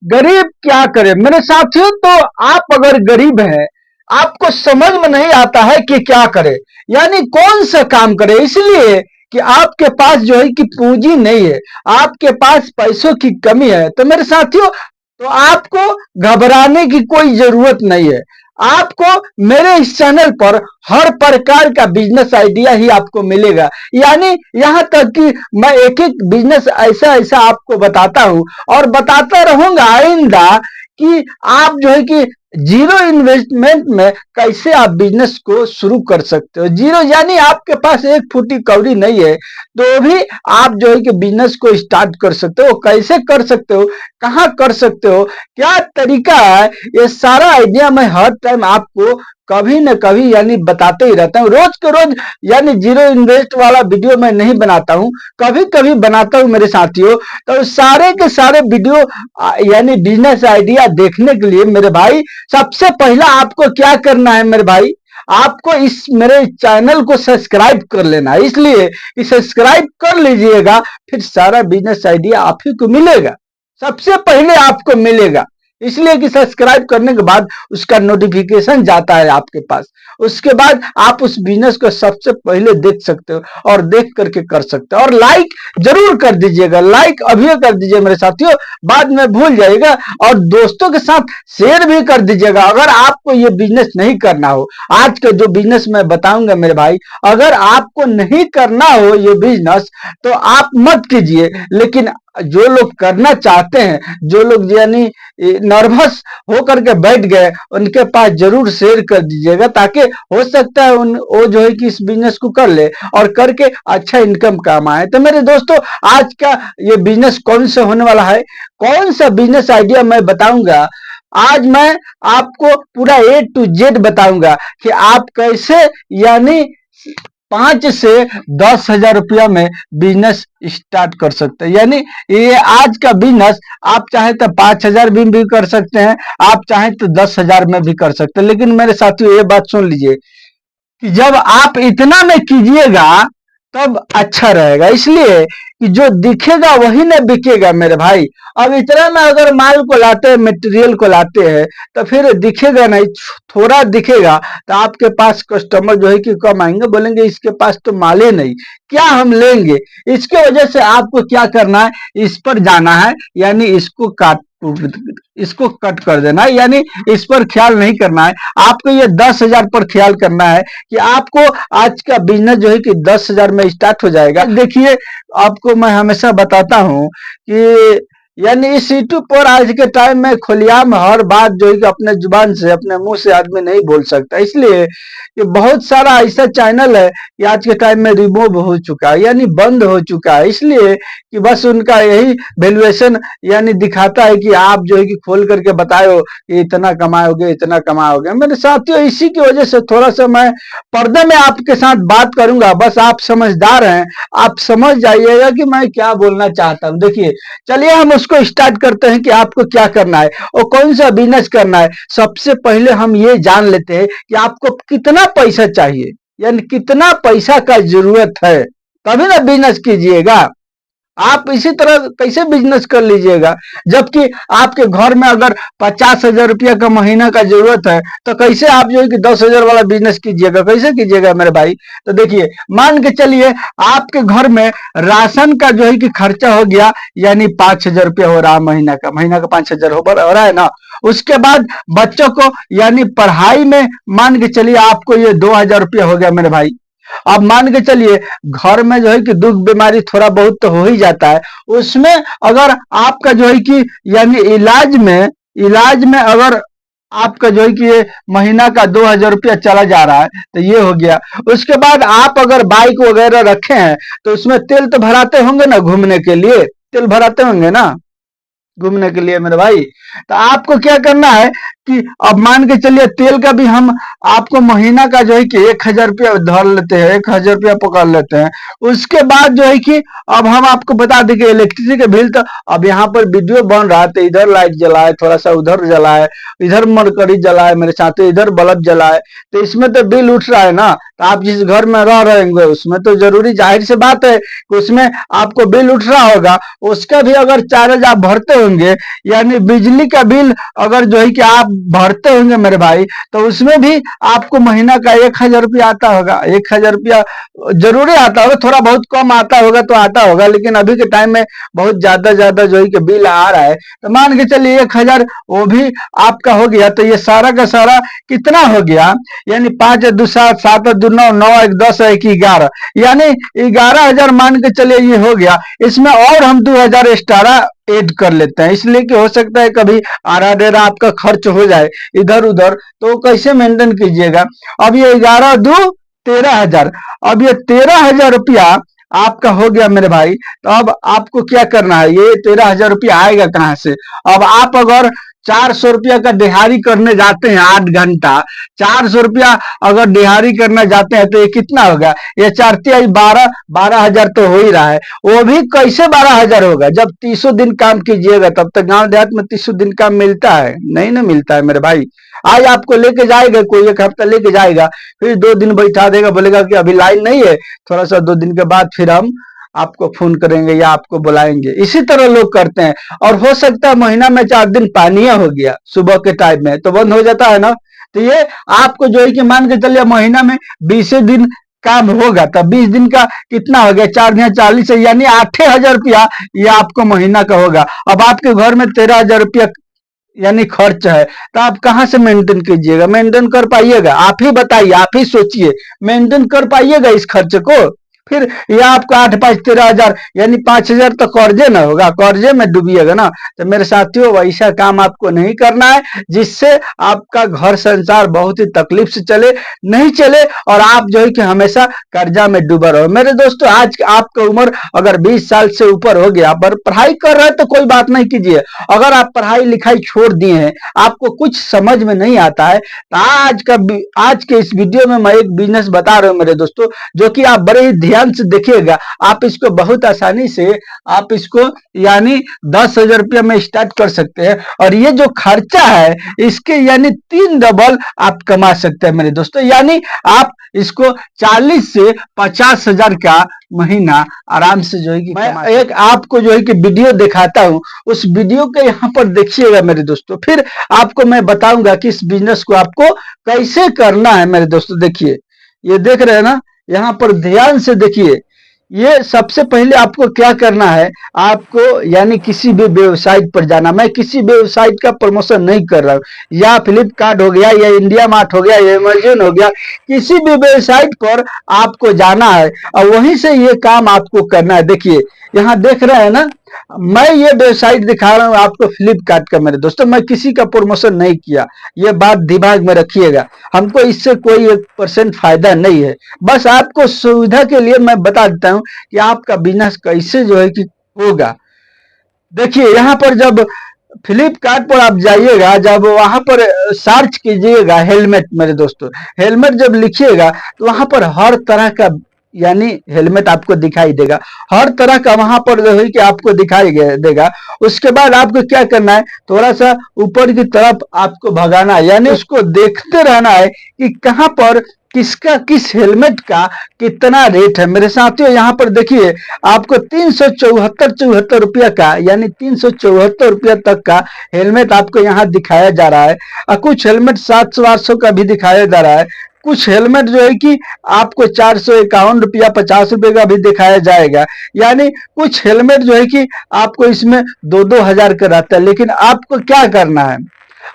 गरीब क्या करे मेरे साथियों। तो आप अगर गरीब हैं, आपको समझ में नहीं आता है कि क्या करे, यानी कौन सा काम करे, इसलिए कि आपके पास जो है कि पूंजी नहीं है, आपके पास पैसों की कमी है। तो मेरे साथियों, तो आपको घबराने की कोई जरूरत नहीं है। आपको मेरे इस चैनल पर हर प्रकार का बिजनेस आइडिया ही आपको मिलेगा, यानी यहां तक कि मैं एक एक बिजनेस ऐसा ऐसा आपको बताता हूं और बताता रहूंगा आइंदा कि आप जो है कि जीरो इन्वेस्टमेंट में कैसे आप बिजनेस को शुरू कर सकते हो। जीरो यानी आपके पास एक फुटी कौड़ी नहीं है, तो भी आप जो है कि बिजनेस को स्टार्ट कर सकते हो। कैसे कर सकते हो, कहां कर सकते हो, क्या तरीका है, ये सारा आइडिया मैं हर टाइम आपको कभी न कभी यानी बताते ही रहता हूँ। रोज के रोज यानी जीरो इन्वेस्ट वाला वीडियो मैं नहीं बनाता हूँ, कभी कभी बनाता हूँ मेरे साथियों। तो सारे के सारे वीडियो यानी बिजनेस आइडिया देखने के लिए मेरे भाई, सबसे पहला आपको क्या करना है मेरे भाई, आपको इस मेरे चैनल को सब्सक्राइब कर लेना है। इसलिए कि सब्सक्राइब कर लीजिएगा, फिर सारा बिजनेस आइडिया आप ही को मिलेगा, सबसे पहले आपको मिलेगा। इसलिए कि सब्सक्राइब करने के बाद उसका नोटिफिकेशन जाता है आपके पास, उसके बाद आप उस बिजनेस को सबसे पहले देख सकते हो और देख करके कर सकते हो। और लाइक जरूर कर दीजिएगा, लाइक अभी कर दीजिए मेरे साथियों, बाद में भूल जाइएगा। और दोस्तों के साथ शेयर भी कर दीजिएगा। अगर आपको ये बिजनेस नहीं करना हो, आज का जो बिजनेस मैं बताऊंगा मेरे भाई, अगर आपको नहीं करना हो ये बिजनेस तो आप मत कीजिए। लेकिन जो लोग करना चाहते हैं, जो लोग यानी नर्वस होकर के बैठ गए, उनके पास जरूर शेयर कर दीजिएगा, ताकि हो सकता है वो जो है कि इस बिजनेस को कर ले और करके अच्छा इनकम कमाए। तो मेरे दोस्तों, आज का ये बिजनेस कौन सा होने वाला है, कौन सा बिजनेस आइडिया मैं बताऊंगा, आज मैं आपको पूरा A to Z बताऊंगा कि आप कैसे यानी 5 से 10 हजार रुपया में बिजनेस स्टार्ट कर सकते हैं। यानी ये आज का बिजनेस आप चाहे तो 5 हजार भी कर सकते हैं, आप चाहे तो 10 हजार में भी कर सकते हैं। लेकिन मेरे साथियों ये बात सुन लीजिए कि जब आप इतना में कीजिएगा तब अच्छा रहेगा, इसलिए कि जो दिखेगा वही ना बिकेगा मेरे भाई। अब इतना में अगर माल को लाते हैं, मटेरियल को लाते हैं, तो फिर दिखेगा नहीं, थोड़ा दिखेगा तो आपके पास कस्टमर जो है कि कम आएंगे, बोलेंगे इसके पास तो माल ही नहीं, क्या हम लेंगे। इसके वजह से आपको क्या करना है, इस पर जाना है, यानी इसको कट कर देना है, यानी इस पर ख्याल नहीं करना है। आपको ये 10 हजार पर ख्याल करना है कि आपको आज का बिजनेस जो है कि 10 हजार में स्टार्ट हो जाएगा। देखिए, आपको मैं हमेशा बताता हूं कि यानी इस यूट्यूब पर आज के टाइम में खुलेआम हर बात जो है कि अपने जुबान से, अपने मुंह से आदमी नहीं बोल सकता, इसलिए कि बहुत सारा ऐसा चैनल है कि आज के टाइम में रिमूव हो चुका है, यानी बंद हो चुका है, इसलिए कि बस उनका यही वैल्यूएशन यानी दिखाता है कि आप जो है कि खोल करके बताओ कि इतना कमाओगे, इतना कमाओगे। मेरे साथियों, इसी की वजह से थोड़ा सा मैं पर्दे में आपके साथ बात करूंगा, बस आप समझदार हैं, आप समझ जाइएगा कि मैं क्या बोलना चाहता हूं। देखिए, चलिए हम उसको स्टार्ट करते हैं कि आपको क्या करना है और कौन सा बिजनेस करना है। सबसे पहले हम ये जान लेते हैं कि आपको कितना पैसा चाहिए, यानी कितना पैसा का जरूरत है, तभी ना बिजनेस कीजिएगा। आप इसी तरह कैसे बिजनेस कर लीजिएगा, जबकि आपके घर में अगर 50 हजार रुपया का महीना का जरूरत है, तो कैसे आप जो है कि 10 हजार वाला बिजनेस कीजिएगा, कैसे कीजिएगा मेरे भाई। तो देखिए, मान के चलिए आपके घर में राशन का जो है कि खर्चा हो गया, यानी 5 हजार रुपया हो रहा है महीना का 5 हजार हो रहा है ना। उसके बाद बच्चों को यानी पढ़ाई में मान के चलिए आपको ये 2 हजार रुपया हो गया मेरे भाई। अब मान के चलिए घर में जो है कि दुख बीमारी थोड़ा बहुत तो हो ही जाता है, उसमें अगर आपका जो है कि यानी इलाज में अगर आपका जो है कि ये महीना का 2 हजार रुपया चला जा रहा है, तो ये हो गया। उसके बाद आप अगर बाइक वगैरह रखे हैं, तो उसमें तेल तो भराते होंगे ना, घूमने के लिए तेल भराते होंगे ना, घूमने के लिए मेरे भाई। तो आपको क्या करना है, कि अब मान के चलिए तेल का भी हम आपको महीना का जो है कि 1,000 रुपया धर लेते हैं, 1,000 रुपया पकड़ लेते हैं। उसके बाद जो है कि अब हम आपको बता दें कि इलेक्ट्रिसिटी के बिल तो अब यहाँ पर वीडियो बन रहा है तो इधर लाइट जलाए, थोड़ा सा उधर जलाए, इधर मरकरी जलाए मेरे साथ, इधर बल्ब जलाए, तो इसमें तो बिल उठ रहा है ना। तो आप जिस घर में रह रहे होंगे उसमें तो जरूरी जाहिर सी बात है कि उसमें आपको बिल उठ रहा होगा। उसका भी अगर चार्ज आप भरते होंगे, यानी बिजली का बिल अगर जो है कि आप भरते होंगे मेरे भाई, तो उसमें भी आपको महीना का 1,000 रुपया आता होगा। 1,000 रुपया जरूरी आता होगा, थोड़ा बहुत कम आता होगा तो आता होगा, लेकिन अभी के टाइम में बहुत ज्यादा ज्यादा जो है कि बिल आ रहा है। तो मान के चलिए 1,000 वो भी आपका हो गया, तो ये सारा का सारा कितना हो गया, यानी 5 2 7 7 2 9 9 1 10 1 11, यानी 11,000 मान के चलिए ये हो गया। इसमें और हम 2,000 एक्स्ट्रा ऐड कर लेते हैं, इसलिए कि हो सकता है कभी आरा डेरा आपका खर्च हो जाए इधर उधर, तो कैसे मेंटेन कीजिएगा। अब ये 11 2 13,000, अब ये 13,000 रुपया आपका हो गया मेरे भाई। तो अब आपको क्या करना है, ये 13,000 रुपया आएगा कहाँ से। अब आप अगर 400 रुपया का दिहाड़ी करने जाते हैं 8 घंटा, 400 रुपया अगर दिहाड़ी करने जाते हैं तो ये कितना होगा, ये 4 12,000 तो हो ही रहा है। वो भी कैसे 12,000 होगा, जब 30 दिन काम कीजिएगा तब तक गांव देहात में 30 दिन काम मिलता है, नहीं ना मिलता है मेरे भाई। आज आपको लेके जाएगा कोई, 1 हफ्ता लेके जाएगा, फिर 2 दिन बैठा देगा, बोलेगा कि अभी लाइन नहीं है, थोड़ा सा 2 दिन के बाद फिर हम आपको फोन करेंगे या आपको बुलाएंगे। इसी तरह लोग करते हैं। और हो सकता है महीना में 4 दिन पानिया हो गया सुबह के टाइम में तो बंद हो जाता है ना। तो ये आपको जो है कि मान के चलिए महीना में 20 दिन काम होगा, तब 20 दिन का कितना हो गया, 4 या 40 है, यानी 8,000 रुपया ये आपको महीना का होगा। अब आपके घर में 13,000 रुपया यानी खर्च है, तो आप कहाँ से मेंटेन कीजिएगा, मेंटेन कर पाइएगा, आप ही बताइए, आप ही सोचिए, मेंटेन कर पाइएगा इस खर्च को। फिर ये आपको 8 5 13,000 यानी 5,000 तो कर्जे ना होगा, कर्जे में डूबिएगा ना। तो मेरे साथियों वैसा काम आपको नहीं करना है जिससे आपका घर संसार बहुत ही तकलीफ से चले, नहीं चले और आप जो है कि हमेशा कर्जा में डूबा रहो। मेरे दोस्तों आज आपका उम्र अगर 20 साल से ऊपर हो गया पर पढ़ाई कर रहे हैं तो कोई बात नहीं कीजिए। अगर आप पढ़ाई लिखाई छोड़ दिए हैं, आपको कुछ समझ में नहीं आता है, तो आज के इस वीडियो में मैं एक बिजनेस बता रहा हूं मेरे दोस्तों, जो कि आप बड़े ही ध्यान से देखिएगा। आप इसको बहुत आसानी से आप इसको यानी 10,000 रुपया में स्टार्ट कर सकते हैं और ये जो खर्चा है इसके यानी 3 डबल आप कमा सकते हैं मेरे दोस्तों। यानी आप इसको 40 से 50,000 का महीना आराम से जो है कि मैं एक आपको जो है कि वीडियो दिखाता हूं, उस वीडियो के यहाँ पर देखिएगा मेरे दोस्तों, फिर आपको मैं बताऊंगा कि इस बिजनेस को आपको कैसे करना है मेरे दोस्तों। देखिए ये देख रहे हैं ना, यहाँ पर ध्यान से देखिए। ये सबसे पहले आपको क्या करना है, आपको यानी किसी भी वेबसाइट पर जाना। मैं किसी वेबसाइट का प्रमोशन नहीं कर रहा हूँ, या फ्लिपकार्ट हो गया या इंडिया मार्ट हो गया या अमेजन हो गया, किसी भी वेबसाइट पर आपको जाना है और वहीं से ये काम आपको करना है। देखिए यहाँ देख रहे हैं ना, मैं ये वेबसाइट दिखा रहा हूँ आपको फ्लिपकार्ट का मेरे दोस्तों, मैं किसी का प्रमोशन नहीं किया, ये बात दिमाग में रखिएगा। हमको इससे कोई 1% फायदा नहीं है, बस आपको सुविधा के लिए मैं बता देता हूँ कि आपका बिजनेस कैसे जो है कि होगा। देखिए यहाँ पर जब फ्लिपकार्ट पर आप जाइएगा, जब वहां पर सर्च कीजिएगा हेलमेट मेरे दोस्तों, हेलमेट जब लिखिएगा तो वहां पर हर तरह का यानी हेलमेट आपको दिखाई देगा, हर तरह का वहां पर जो है कि आपको दिखाई देगा। उसके बाद आपको क्या करना है, थोड़ा सा ऊपर की तरफ आपको भगाना है, यानी उसको देखते रहना है कि कहां पर किसका किस हेलमेट का कितना रेट है। मेरे साथियों यहाँ पर देखिए आपको 374 रुपया का यानी 374 रुपया तक का हेलमेट आपको यहाँ दिखाया जा रहा है और कुछ हेलमेट 700 800 का भी दिखाया जा रहा है। कुछ हेलमेट जो है कि आपको 451 रुपया 50 रुपए का भी दिखाया जाएगा। यानी कुछ हेलमेट जो है कि आपको इसमें 2-2 हजार का रहता है। लेकिन आपको क्या करना है,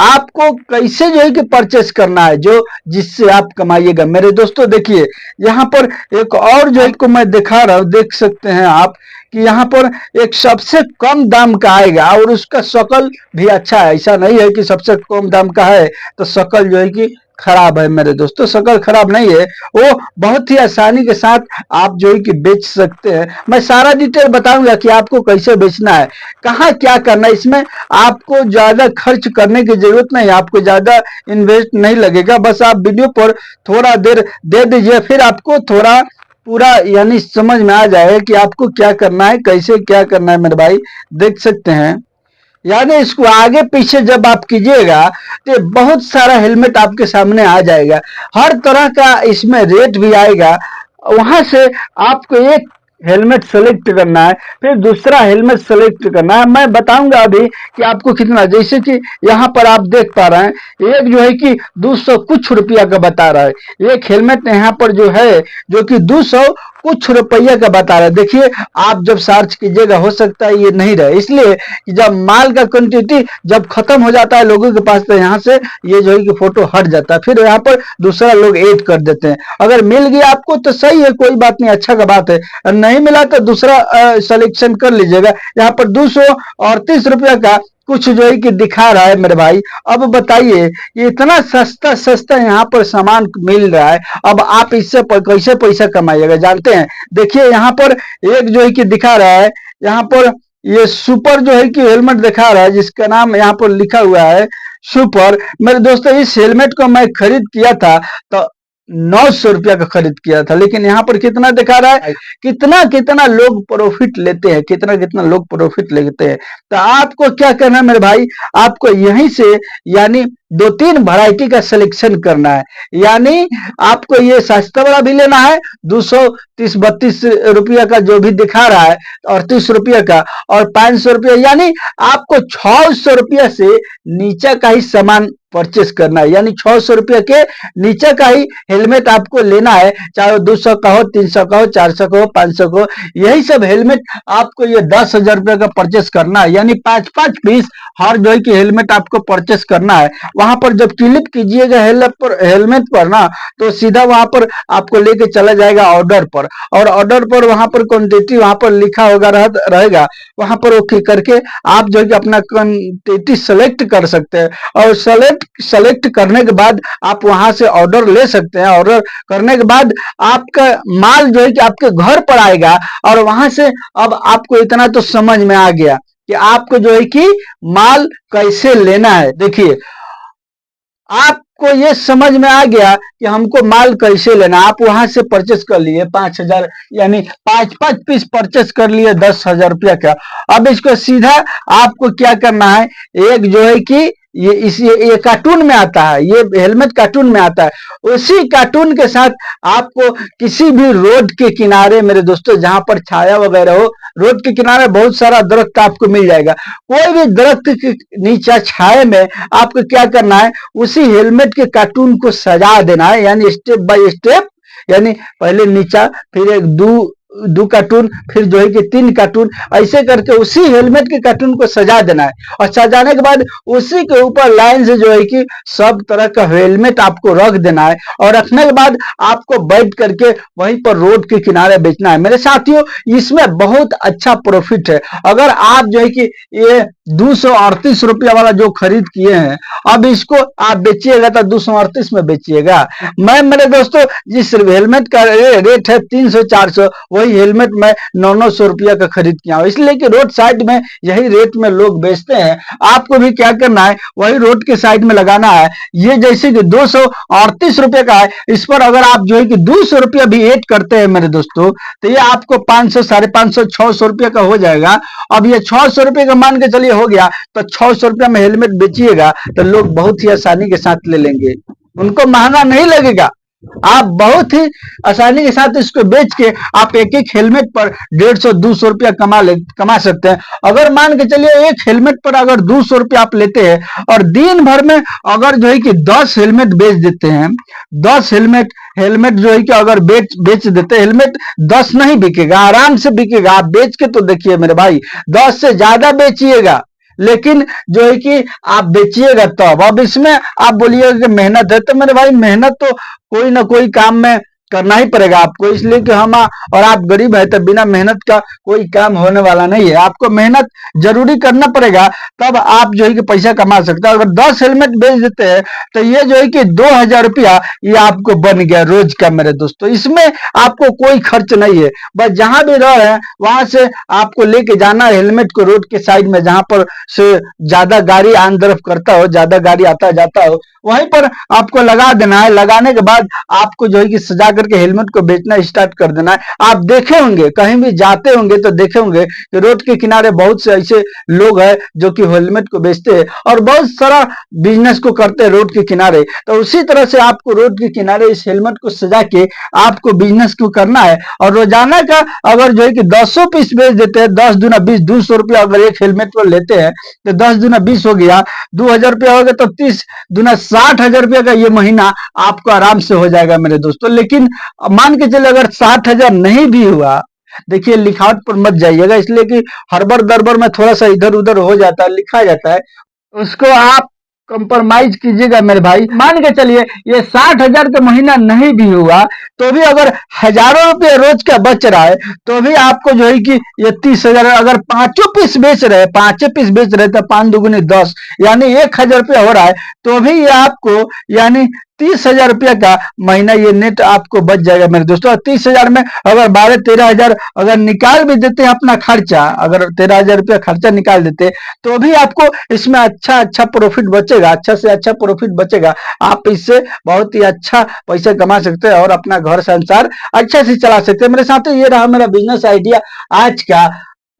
आपको कैसे जो है कि परचेस करना है जो जिससे आप कमाइएगा। मेरे दोस्तों देखिए यहाँ पर एक और जो को मैं दिखा रहा हूं, देख सकते हैं आप कि यहाँ पर एक सबसे कम दाम का आएगा और उसका शकल भी अच्छा है। ऐसा नहीं है कि सबसे कम दाम का है तो शकल जो है कि खराब है मेरे दोस्तों, शक्ल खराब नहीं है, वो बहुत ही आसानी के साथ आप जो है कि बेच सकते हैं। मैं सारा डिटेल बताऊंगा कि आपको कैसे बेचना है, कहाँ क्या करना है। इसमें आपको ज्यादा खर्च करने की जरूरत नहीं, आपको ज्यादा इन्वेस्ट नहीं लगेगा, बस आप वीडियो पर थोड़ा देर दे दीजिए, फिर आपको थोड़ा पूरा यानी समझ में आ जाएगा कि आपको क्या करना है, कैसे क्या करना है मेरे भाई। देख सकते हैं, यानी इसको आगे पीछे जब आप कीजिएगा तो बहुत सारा हेलमेट आपके सामने आ जाएगा, हर तरह का इसमें रेट भी आएगा। वहां से आपको एक हेलमेट सेलेक्ट करना है, फिर दूसरा हेलमेट सेलेक्ट करना है। मैं बताऊंगा अभी कि आपको कितना, जैसे कि यहाँ पर आप देख पा रहे हैं, एक जो है कि 200 कुछ रुपया का बता रहा है, एक हेलमेट यहाँ पर जो है जो कि 200 कुछ रुपया का बता रहा है। देखिए, आप जब सर्च कीजिएगा हो सकता है ये नहीं रहे, इसलिए कि जब माल का क्वांटिटी जब खत्म हो जाता है लोगों के पास, तो यहाँ से ये जो है कि फोटो हट जाता है, फिर यहाँ पर दूसरा लोग ऐड कर देते हैं। अगर मिल गया आपको तो सही है, कोई बात नहीं, अच्छा का बात है, नहीं मिला तो दूसरा सिलेक्शन कर लीजिएगा। यहाँ पर 238 रुपया का कुछ जो है कि दिखा रहा है मेरे भाई। अब बताइए, ये इतना सस्ता सस्ता यहाँ पर सामान मिल रहा है, अब आप इससे कैसे पैसा कमाइएगा जानते हैं। देखिए, यहाँ पर एक जो है कि दिखा रहा है, यहाँ पर ये सुपर जो है कि हेलमेट दिखा रहा है, जिसका नाम यहाँ पर लिखा हुआ है सुपर। मेरे दोस्तों, इस हेलमेट को मैं खरीद किया था तो 900 रुपया का खरीद किया था, लेकिन यहाँ पर कितना दिखा रहा है, कितना कितना लोग प्रॉफिट लेते हैं, कितना कितना लोग प्रॉफिट लेते हैं। तो आपको क्या करना है मेरे भाई, आपको यहीं से यानी 2-3 वैरायटी का सिलेक्शन करना है। यानी आपको ये सस्ता वाला भी लेना है, 230-32 रुपया का जो भी दिखा रहा है, 38 रुपया का, और 500 रुपया, यानी आपको 600 रुपया से नीचे का ही सामान परचेस करना है। यानी 600 रुपया के नीचे का ही हेलमेट आपको लेना है, चाहे 200 का हो, 300 का हो, 400 का हो, 500 का हो, यही सब हेलमेट आपको ये 10,000 रुपये का परचेस करना है। यानी 5-5 पीस हर जो है कि हेलमेट आपको परचेस करना है। वहां पर जब क्लिक कीजिएगा हेलमेट पर ना, तो सीधा वहां पर आपको लेके चला जाएगा ऑर्डर पर, और ऑर्डर पर वहां पर क्वांटिटी वहां पर लिखा होगा रहेगा, वहां पर वो क्लिक करके आप जो है कि अपना क्वांटिटी सेलेक्ट कर सकते हैं, और सेलेक्ट करने के बाद आप वहां से ऑर्डर ले सकते हैं। ऑर्डर करने के बाद आपका माल जो है कि आपके घर पर आएगा, और वहां से अब आपको इतना तो समझ में आ गया कि आपको जो है कि माल कैसे लेना है। देखिए, आपको ये समझ में आ गया कि हमको माल कैसे लेना। आप वहां से परचेस कर लिए 5,000, यानी 5-5 पीस परचेस कर लिए 10,000 रुपया का। अब इसको सीधा आपको क्या करना है, एक जो है कि ये कार्टून में आता है, ये हेलमेट कार्टून में आता है, उसी कार्टून के साथ आपको किसी भी रोड के किनारे मेरे दोस्तों, जहां पर छाया वगैरह हो, रोड के किनारे बहुत सारा दरख्त आपको मिल जाएगा, कोई भी दरख्त के नीचे छाए में आपको क्या करना है, उसी हेलमेट के कार्टून को सजा देना है। यानी स्टेप बाय स्टेप, यानी पहले नीचा, फिर एक दो कार्टून, फिर जो है कि 3 कार्टून, ऐसे करके उसी हेलमेट के कार्टून को सजा देना है। और सजाने के बाद उसी के ऊपर लाइन से जो है कि सब तरह का हेलमेट आपको रख देना है, और रखने के बाद आपको बैठ करके वहीं पर रोड के किनारे बेचना है। मेरे साथियों, इसमें बहुत अच्छा प्रॉफिट है। अगर आप जो है कि ये 238 रुपया वाला जो खरीद किए हैं, अब इसको आप बेचिएगा तो 238 में बेचिएगा। मैं मेरे दोस्तों, जिस हेलमेट का रेट है 300-400, वही हेलमेट मैं 900-900 रुपया का खरीद किया हूं, इसलिए कि रोड साइड में यही रेट में लोग बेचते हैं। आपको भी क्या करना है, वही रोड के साइड में लगाना है। ये जैसे कि 238 रुपये का है, इस पर अगर आप जो है कि 200 रुपया भी ऐड करते हैं मेरे दोस्तों, तो ये आपको 500, 550, 600 रुपये का हो जाएगा। अब ये 600 रुपये का मान के चलिए हो गया, तो 600 रुपया में हेलमेट बेचिएगा तो लोग बहुत ही आसानी के साथ ले लेंगे, उनको महंगा नहीं लगेगा। आप बहुत ही आसानी के साथ इसको बेच के आप एक एक हेलमेट पर 150-200 रुपया कमा सकते हैं। अगर मान के चलिए एक हेलमेट पर अगर 200 रुपया आप लेते हैं, और दिन भर में अगर जो है कि 10 हेलमेट बेच देते हैं, 10 हेलमेट जो है कि अगर बेच देते हैं, हेलमेट 10 नहीं बिकेगा, आराम से बिकेगा। आप बेच के तो देखिए मेरे भाई, 10 से ज्यादा बेचिएगा, लेकिन जो है कि आप बेचिएगा तब। अब इसमें आप बोलिएगा कि मेहनत है, तो मेरे भाई मेहनत तो कोई ना कोई काम में करना ही पड़ेगा आपको, इसलिए कि हम और आप गरीब है तो बिना मेहनत का कोई काम होने वाला नहीं है। आपको मेहनत जरूरी करना पड़ेगा, तब आप जो है कि पैसा कमा सकते हैं। अगर 10 हेलमेट बेच देते हैं तो ये जो है कि 2,000 रुपया ये आपको बन गया रोज का मेरे दोस्तों। इसमें आपको कोई खर्च नहीं है, बस जहां भी रह रहे हैं वहां से आपको लेके जाना है हेलमेट को रोड के साइड में, जहां पर से ज्यादा गाड़ी आन तरफ करता हो, ज्यादा गाड़ी आता जाता हो, वहीं पर आपको लगा देना है। लगाने के बाद आपको जो है कि सजा करके हेलमेट को बेचना स्टार्ट कर देना है। आप देखे होंगे, कहीं भी जाते होंगे तो देखे होंगे कि रोड के किनारे बहुत से ऐसे लोग हैं जो कि हेलमेट को बेचते हैं और बहुत सारा बिजनेस को करते हैं रोड के किनारे। तो उसी तरह से आपको रोड के किनारे इस हेलमेट को सजा के आपको बिजनेस को करना है। और रोजाना का अगर जो है कि 100 पीस बेच देते हैं, 10 दूना 20, 200 रुपया अगर एक हेलमेट पर लेते हैं तो 10 दूना 20 हो गया, 2,000 रुपया हो गया, तो 30 दूना 60,000 रुपया का ये महीना आपको आराम से हो जाएगा मेरे दोस्तों। लेकिन मान के चले अगर 60,000 नहीं भी हुआ, देखिए लिखावट पर मत जाइएगा, इसलिए कि हड़बड़ दड़बड़ में थोड़ा सा इधर उधर हो जाता है, लिखा जाता है, उसको आप कंप्रोमाइज कीजिएगा मेरे भाई। मान के चलिए ये 60,000 का महीना नहीं भी हुआ तो भी अगर हजारों रुपये रोज का बच रहा है तो भी आपको जो है कि ये 30,000, अगर पांचों पीस बेच रहे तो 5 दुगुनी 10, यानी 1,000 रुपया हो रहा है, तो भी ये आपको यानी 30,000 रुपया का महीना ये नेट आपको बच जाएगा मेरे दोस्तों। 30,000 में अगर 12-13,000 अगर निकाल भी देते हैं अपना खर्चा, अगर 13,000 रुपया खर्चा निकाल देते तो भी आपको इसमें अच्छा प्रॉफिट बचेगा, अच्छा से अच्छा प्रॉफिट बचेगा। आप इससे बहुत ही अच्छा पैसा कमा सकते हैं और अपना घर संसार अच्छा से चला सकते हैं। मेरे साथ ये रहा मेरा बिजनेस आइडिया आज का।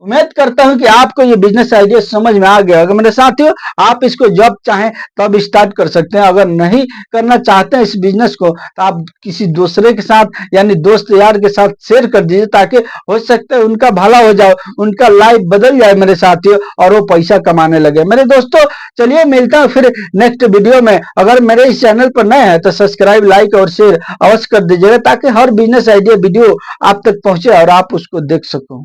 उम्मीद करता हूं कि आपको ये बिजनेस आइडिया समझ में आ गया होगा मेरे साथियों। आप इसको जब चाहें तब स्टार्ट कर सकते हैं। अगर नहीं करना चाहते हैं इस बिजनेस को तो आप किसी दूसरे के साथ यानी दोस्त यार के साथ शेयर कर दीजिए, ताकि हो सकता है उनका भला हो जाए, उनका लाइफ बदल जाए मेरे साथियों और वो पैसा कमाने लगे। मेरे दोस्तों चलिए मिलता हूं फिर नेक्स्ट वीडियो में। अगर मेरे इस चैनल पर नए हैं तो सब्सक्राइब, लाइक और शेयर अवश्य कर दीजिएगा, ताकि हर बिजनेस आइडिया वीडियो आप तक पहुंचे और आप उसको देख सको।